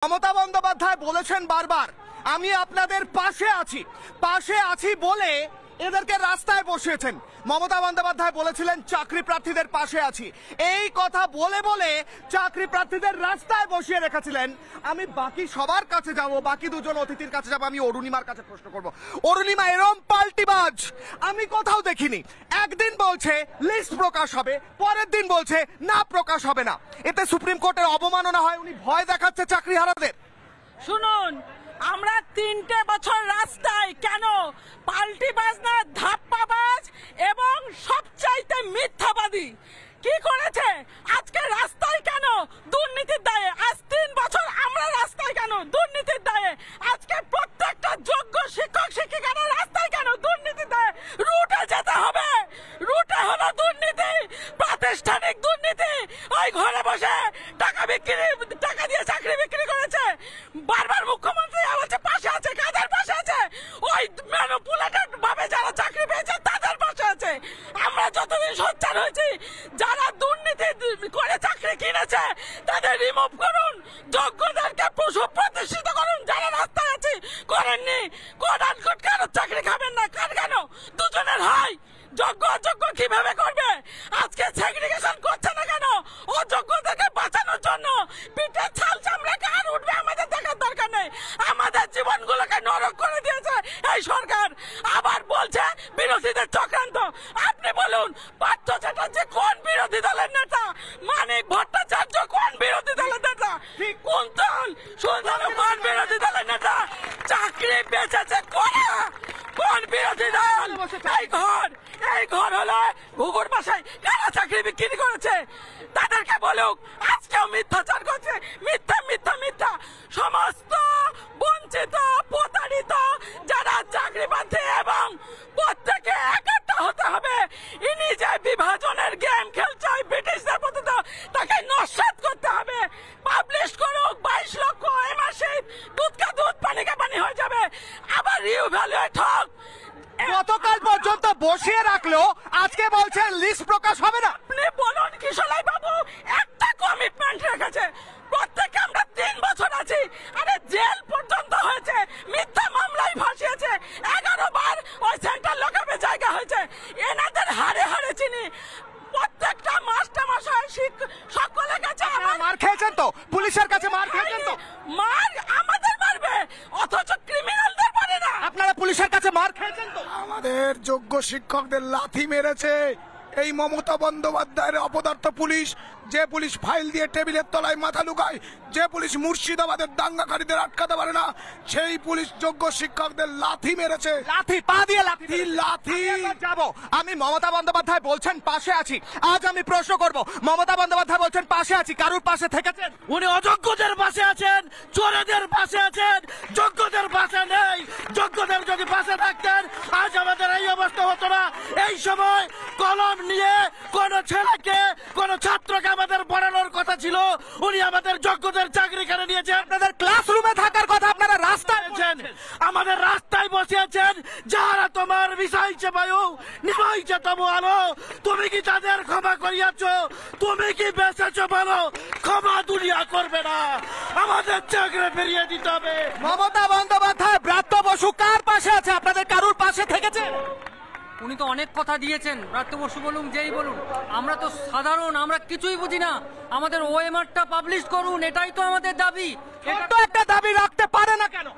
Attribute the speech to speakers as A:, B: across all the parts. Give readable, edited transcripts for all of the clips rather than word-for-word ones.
A: মমতা বন্দ্যোপাধ্যায় বলেছেন বারবার, আমি আপনাদের পাশে আছি বলে এদেরকে রাস্তায় বসিয়েছেন। মমতা বন্দ্যোপাধ্যায় বলেছিলেন চাকরি প্রার্থীদের পাশে আছি, এই কথা বলে বলে চাকরি প্রার্থীদের রাস্তায় বসিয়ে রেখেছিলেন। আমি বাকি সবার কাছে যাব, বাকি দুজন অতিথির কাছে যাব। আমি অরুণিমার কাছে প্রশ্ন করব। অরুণিমা, এরম পাল্টিবাজ আমি কোথাও দেখিনি। একদিন বলছে লিস্ট প্রকাশ হবে, পরের দিন বলছে না প্রকাশ হবে না। এতে সুপ্রিম কোর্টের অবমাননা হয়, উনি ভয় দেখাচ্ছে চাকরিহারাদের।
B: শুনুন, আমরা 3টে বছর রাস্তায়, কেন পাল্টিবাজ না ধাপ্পাবাজ এবং সবচাইতে মিথ্যাবাদী কি করেছে? আজকে রাস্তায় কেন? দুর্নীতির দায়ে। আজ 3 বছর আমরা রাস্তায় কেন? দুর্নীতির দায়ে। আজকে প্রত্যেকটা যোগ্য শিক্ষক শিক্ষিকারা রাস্তায় কেন? দুর্নীতির দায়ে। রুটে যেতে হবে, রুটে হলো দুর্নীতি, প্রাতিষ্ঠানিক দুর্নীতি। ওই ঘরে বসে টাকা দিয়ে চাকরি বিক্রি করেছে। বারবার মুখ্যমন্ত্রী বলছে পাশে আছে। কাদের পাশে আছে? ওই ম্যানিপুলেটেড ভাবে যারা চাকরি পেয়েছে তাদের পাশে আছে। আমরা যতদিন সোচ্চার হয়েছি, যারা দুর্নীতি করে চাকরি কিনেছে তাদের রিমুভ করুন, যোগ্যদেরকে প্রতিষ্ঠিত করুন। যারা রাস্তায় আছে করেননি, কোড আনকোড কেন চাকরি খাবেন না? কেন দুজনের হয়? যোগ্য অযোগ্য কিভাবে করবে? আজকে সেগ্রিগেশন করছে না কেন? অযোগ্যদেরকে বাঁচানোর জন্য। পিঠে ছাল চামড়াকে আর উঠবে আমাদের দেখার দরকার নেই। আমাদের জীবনগুলোকে নরক করে দিয়েছে এই সরকার। আবার বলছে বিরোধীদের চক্রান্ত। আপনি বলুন, পার্থ চ্যাটার্জি কোন বিরোধী দলের নেতা? মানিক ভট্টাচার্য কোন বিরোধী দলের নেতা? কুন্তল সুন্দর কোন বিরোধী দলের নেতা? চাকরি বেঁচেছে কোন বিরোধী দল? এই ঘর হলো ঘুঘুর বাসায় কারা চাকরি বিক্রি করেছে তাদেরকে বলুক। আজকেও মিথ্যাচার করছে, মিথ্যা মিথ্যা মিথ্যা। সমস্ত বঞ্চিত প্রতারিত যারা চাকরি পাচ্ছে এবং প্রত্যেকে একটা হতে হবে। ইনি যে বিভাজনের গেম খেলছে ওই ব্রিটিশদের প্রতি, তাকে নস্যাৎ করতে হবে। পাবলিশ করুক 22 লক্ষ এমআরশিপ, দুধ কা দুধ পানি কা পানি হয়ে যাবে। আবার রিভ্যালুয়েট হোক।
A: গতকাল পর্যন্ত বসিয়ে রাখলো, আজকে বলছেন লিস্ট প্রকাশ হবে না।
B: আপনি বলুন কিশোরলাই বাবু একটা কমিটমেন্ট রেখেছে। প্রত্যেকে আমরা 3 বছর আছি, আরে জেল পর্যন্ত হয়েছে, মিথ্যা মামলায় ফাঁসিয়েছে। 11 বার ওই সেন্ট্রাল লকআপে জায়গা হয়েছে। এনাদের হারে হারে চিনি। প্রত্যেকটা মাস্টারমশাই সকলের কাছে
A: মার খেয়েছেন তো, পুলিশের কাছে মার খেয়েছেন তো।
B: মার আমাদের মারবে, অথচ ক্রিমিনালদের মারে না।
A: আপনারা পুলিশের কাছে মার খেয়েছেন তো।
C: আমাদের যোগ্য শিক্ষকদের লাথি মেরেছে এই মমতা বন্দ্যোপাধ্যায়ের অপদার্থ পুলিশ। যে পুলিশ ফাইল দিয়ে টেবিলের তলায় মাথা লুকায়, যে পুলিশ মুর্শিদাবাদের দাঙ্গাকারীদের আটকাতে পারে না, সেই পুলিশ যোগ্য শিক্ষকদের লাথি মেরেছে।
A: লাথি পা দিয়ে লাথি যাব। আমি মমতা বন্দ্যোপাধ্যায় বলছেন পাশে আছি। আজ আমি প্রশ্ন করব, মমতা বন্দ্যোপাধ্যায় বলছেন পাশে আছি, কারুর পাশে থেকেছেন?
D: উনি অযোগ্যদের পাশে আছেন, চোরেদের পাশে আছেন, যোগ্যদের পাশে নেই। যোগ্যদের যদি পাশে থাকতেন আজ আমাদের এই অবস্থা হতো না। এই সময় কলম নিয়ে কোন ছেলেকে, কোন ছাত্রকে আমাদের পড়ানোর কথা ছিল, উনি আমাদের যোগ্যদের চাকরি কেড়ে নিয়েছেন।
A: আপনাদের ক্লাসরুমে থাকার কথা, আপনারা রাস্তায় আছেন,
D: আমাদের রাস্তায় বসে আছেন। যারা তোমার বিষাইছে বায়ু, নিভাইছে তবু আলো, তুমি কি তাদের ক্ষমা করিয়াছ? তুমি কি বেঁচেছ বলো? ক্ষমা দুনিয়া করবে না, আমাদের চাকরি ফিরিয়ে দিতে হবে।
A: মমতা বন্দ্যোপাধ্যায় ব্রাত্য বসু কার পাশে আছে? আপনাদের কারুর পাশে থেকেছে?
E: উনি তো অনেক কথা দিয়েছেন, ব্রাত্য বসু বলুন যেই বলুন। আমরা তো সাধারণ, আমরা কিছুই বুঝি না। আমাদের ওএমআরটা পাবলিশ করুন, এটাই তো আমাদের দাবি।
A: তো একটা দাবি রাখতে পারে না কেন?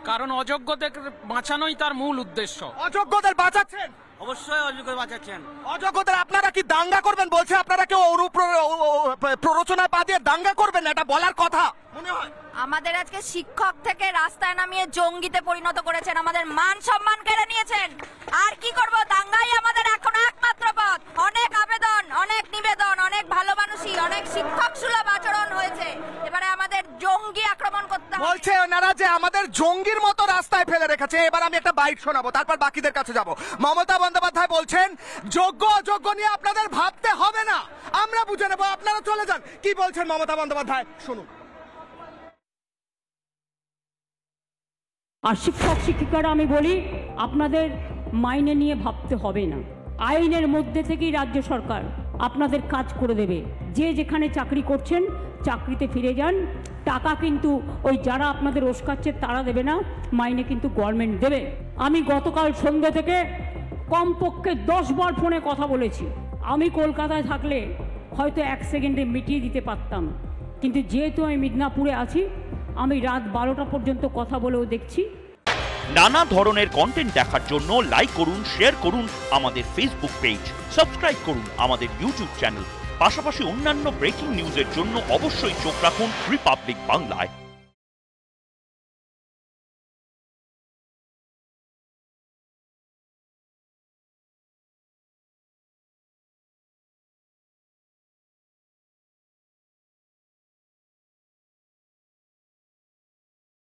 F: কারণ অযোগ্যদের বাঁচানোই তার মূল উদ্দেশ্য।
A: অযোগ্যদের বাঁচাচ্ছেন?
D: অবশ্যই অযোগ্য বাঁচাচ্ছেন।
A: অযোগ্যদের আপনারা কি দাঙ্গা করবেন বলছে? আপনারা কেউ প্ররোচনায় পা দিয়ে দাঙ্গা করবেন না, এটা বলার কথা মনে হয়।
G: আমাদের আজকে শিক্ষক থেকে রাস্তায় নামিয়ে জঙ্গিতে পরিণত করেছেন, আমাদের মান সম্মান কেড়ে নিয়েছেন। আর কি করব? দাঙ্গাই আমাদের এখন একমাত্র পথ। অনেক আবেদন, অনেক নিবেদন, অনেক ভালো মানুষই, অনেক শিক্ষক সুলভ আচরণ হয়েছে। এবারে আমাদের জঙ্গি আক্রমণ করতে হবে।
A: বলছে ওনারা যে আমাদের জঙ্গির মতো রাস্তায় ফেলে রেখেছে। এবার আমি একটা বাইট শোনাবো, তারপর বাকিদের কাছে যাব। মমতা বন্দ্যোপাধ্যায় বলছেন যোগ্য অযোগ্য নিয়ে আপনাদের ভাবতে হবে না, আমরা বুঝে নেবো, আপনারা চলে যান। কি বলছেন মমতা বন্দ্যোপাধ্যায় শুনুন।
H: আর শিক্ষক শিক্ষিকারা আমি বলি, আপনাদের মাইনে নিয়ে ভাবতে হবে না। আইনের মধ্যে থেকেই রাজ্য সরকার আপনাদের কাজ করে দেবে। যে যেখানে চাকরি করছেন চাকরিতে ফিরে যান। টাকা কিন্তু ওই যারা আপনাদের ওস্কাচ্ছে তারা দেবে না, মাইনে কিন্তু গভর্নমেন্ট দেবে। আমি গতকাল সন্ধ্যে থেকে কমপক্ষে 10 বার ফোনে কথা বলেছি। আমি কলকাতায় থাকলে হয়তো 1 সেকেন্ডে মিটিয়ে দিতে পারতাম, কিন্তু যেহেতু আমি মিদনাপুরে আছি, আমি রাত 12টা পর্যন্ত কথা বলেও দেখছি।
I: নানা ধরনের কন্টেন্ট দেখার জন্য লাইক করুন, শেয়ার করুন আমাদের ফেসবুক পেজ, সাবস্ক্রাইব করুন আমাদের ইউটিউব চ্যানেল। পাশাপাশি অন্যান্য ব্রেকিং নিউজের জন্য অবশ্যই চোখ রাখুন রিপাবলিক বাংলায়।